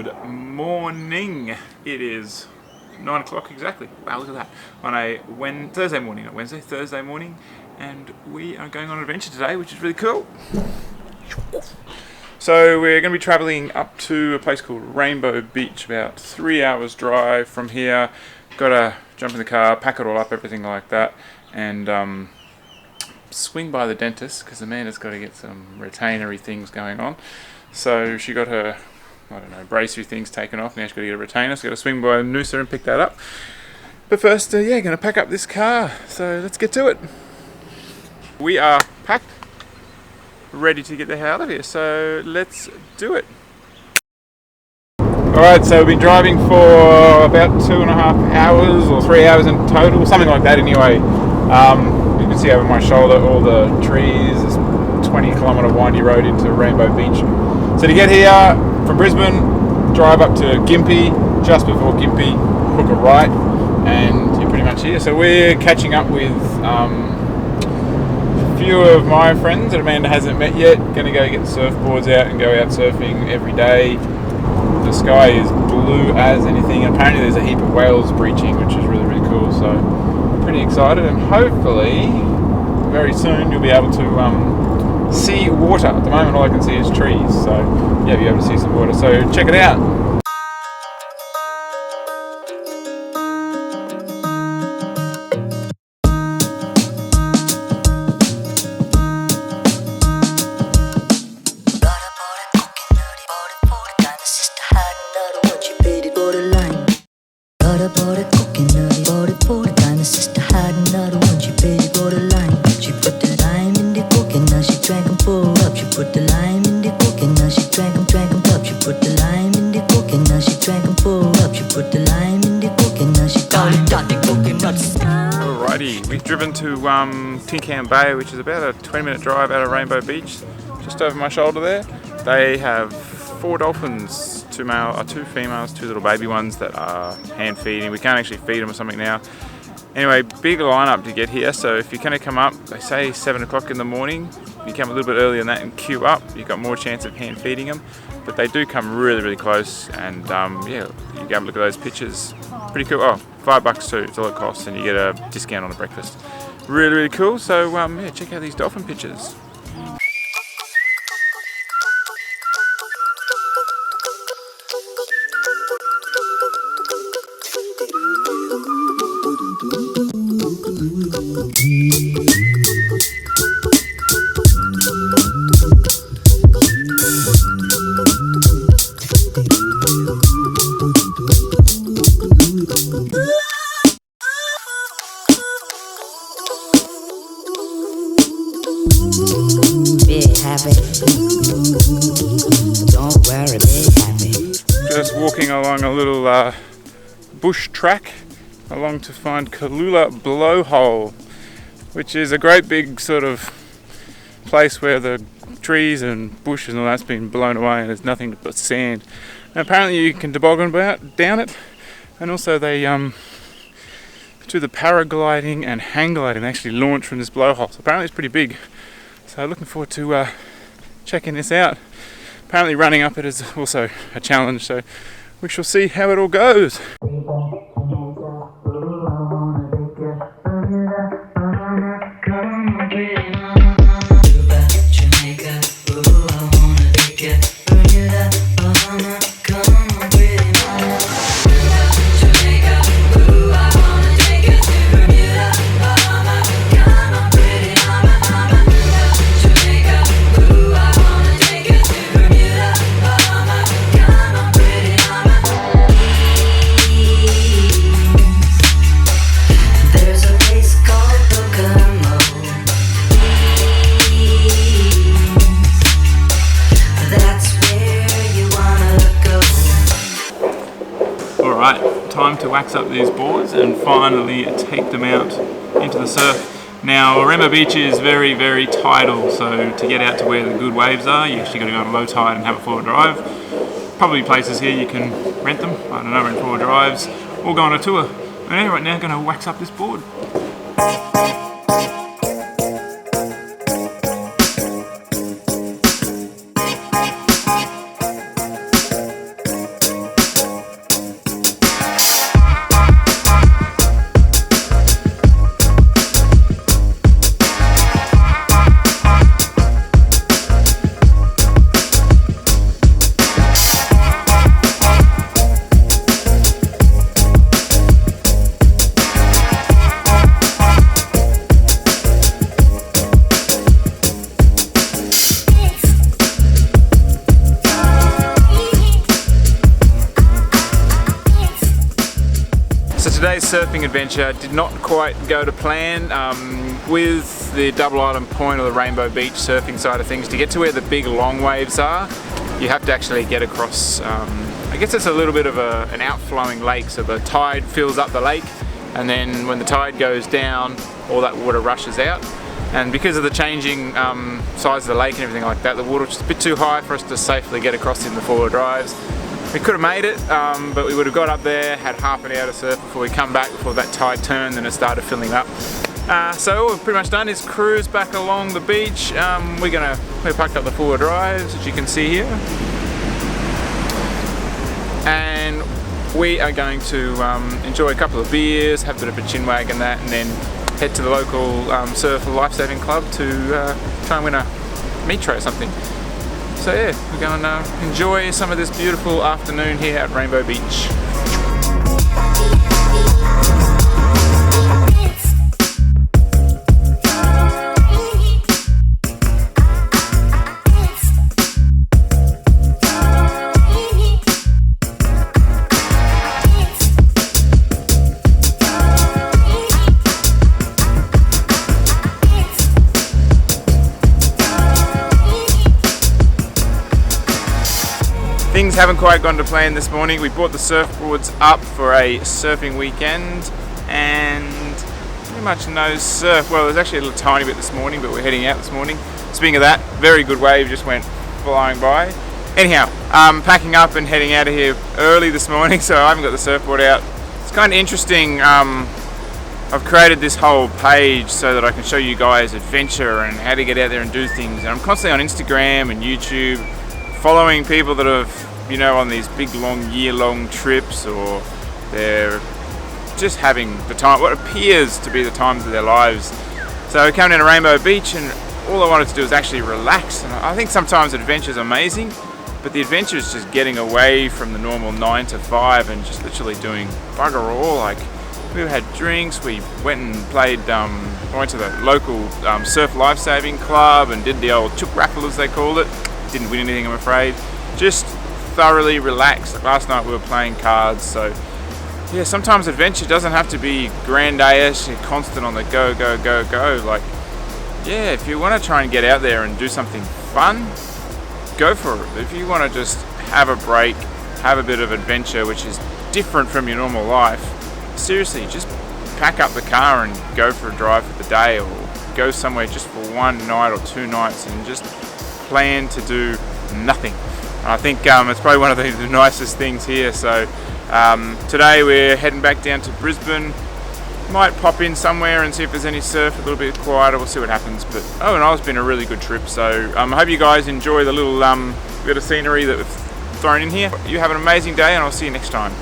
Good morning. It is 9 o'clock exactly. Wow, look at that. On a Thursday morning, not Wednesday, Thursday morning, and we are going on an adventure today, which is really cool. So we're going to be travelling up to a place called Rainbow Beach, about 3 hours drive from here. Got to jump in the car, pack it all up, everything like that, and swing by the dentist because Amanda's got to get some retainery things going on. So she got her, bracery things taken off. Now she's got to get a retainer, so got to swing by Noosa and pick that up. But first, going to pack up this car. So let's get to it. We are packed, ready to get the hell out of here. So let's do it. Alright, so we've been driving for about 2.5 hours or 3 hours in total, something like that anyway. You can see over my shoulder all the trees, this 20-kilometre windy road into Rainbow Beach. So to get here from Brisbane, drive up to Gympie, just before Gympie, hook a right, and you're pretty much here. So we're catching up with a few of my friends that Amanda hasn't met yet. Going to go get the surfboards out and go out surfing every day. The sky is blue as anything, and apparently there's a heap of whales breaching, which is really, really cool. So pretty excited, and hopefully very soon you'll be able to see water. At the moment all I can see is trees, so yeah, you'll be able to see some water, so check it out. Alrighty, we've driven to Tin Can Bay, which is about a 20-minute drive out of Rainbow Beach, just over my shoulder there. They have 4 dolphins, 2 females, 2 little baby ones that are hand feeding. We can't actually feed them or something now. Anyway, big lineup to get here, so if you're going to come up, they say 7 o'clock in the morning. If you come a little bit earlier than that and queue up, you've got more chance of hand feeding them. But they do come really, really close, and you can have a look at those pictures. Pretty cool. Oh, $5 too, it's all it costs, and you get a discount on the breakfast. Really, really cool. So check out these dolphin pictures. Just walking along a little bush track along to find Kailua Blowhole, which is a great big sort of place where the trees and bushes and all that's been blown away and there's nothing but sand. And apparently you can toboggan down it, and also they do the paragliding and hang gliding. They actually launch from this blowhole. So apparently it's pretty big. So looking forward to checking this out. Apparently running up it is also a challenge, so we shall see how it all goes. Alright, time to wax up these boards and finally take them out into the surf. Now, Rainbow Beach is very, very tidal, so to get out to where the good waves are, you actually got to go on low tide and have a 4-wheel drive. Probably places here you can rent them, I don't know, rent 4-wheel drives, or go on a tour. And right now, going to wax up this board. today's surfing adventure did not quite go to plan. With the Double Island Point or the Rainbow Beach surfing side of things, to get to where the big long waves are, you have to actually get across, I guess it's a little bit of an outflowing lake, so the tide fills up the lake, and then when the tide goes down, all that water rushes out. And because of the changing size of the lake and everything like that, the water was just a bit too high for us to safely get across in the four-wheel drives. We could have made it, but we would have got up there, had half an hour to surf before we come back, before that tide turned and it started filling up. So all we've pretty much done is cruise back along the beach. We packed up the four-wheel drives, as you can see here. And we are going to enjoy a couple of beers, have a bit of a chinwag and that, and then head to the local surf lifesaving club to try and win a meat tray or something. So yeah, we're going to enjoy some of this beautiful afternoon here at Rainbow Beach. Things haven't quite gone to plan this morning. We brought the surfboards up for a surfing weekend and pretty much no surf. Well, there's actually a little tiny bit this morning, but we're heading out this morning. Speaking of that, very good wave just went flying by. Anyhow, packing up and heading out of here early this morning, so I haven't got the surfboard out. It's kind of interesting. I've created this whole page so that I can show you guys adventure and how to get out there and do things. And I'm constantly on Instagram and YouTube, following people that have, you know, on these big long year-long trips, or they're just having the time, what appears to be the times of their lives. So I came down to Rainbow Beach and all I wanted to do was actually relax. And I think sometimes adventure is amazing, but the adventure is just getting away from the normal 9 to 5 and just literally doing bugger all. Like, we had drinks, we went and played, went to the local surf lifesaving club and did the old chook raffle, as they called it. Didn't win anything, I'm afraid. Just thoroughly relaxed. Like last night we were playing cards. So yeah, sometimes adventure doesn't have to be grandiose, you're constant on the go, go, go, go. Like, yeah, if you want to try and get out there and do something fun, go for it. But if you want to just have a break, have a bit of adventure which is different from your normal life, seriously, just pack up the car and go for a drive for the day, or go somewhere just for one night or 2 nights and just plan to do nothing. I think it's probably one of the nicest things here. So today we're heading back down to Brisbane. Might pop in somewhere and see if there's any surf, a little bit quieter, we'll see what happens. But oh, and it's been a really good trip. So I hope you guys enjoy the little bit of scenery that we've thrown in here. You have an amazing day and I'll see you next time.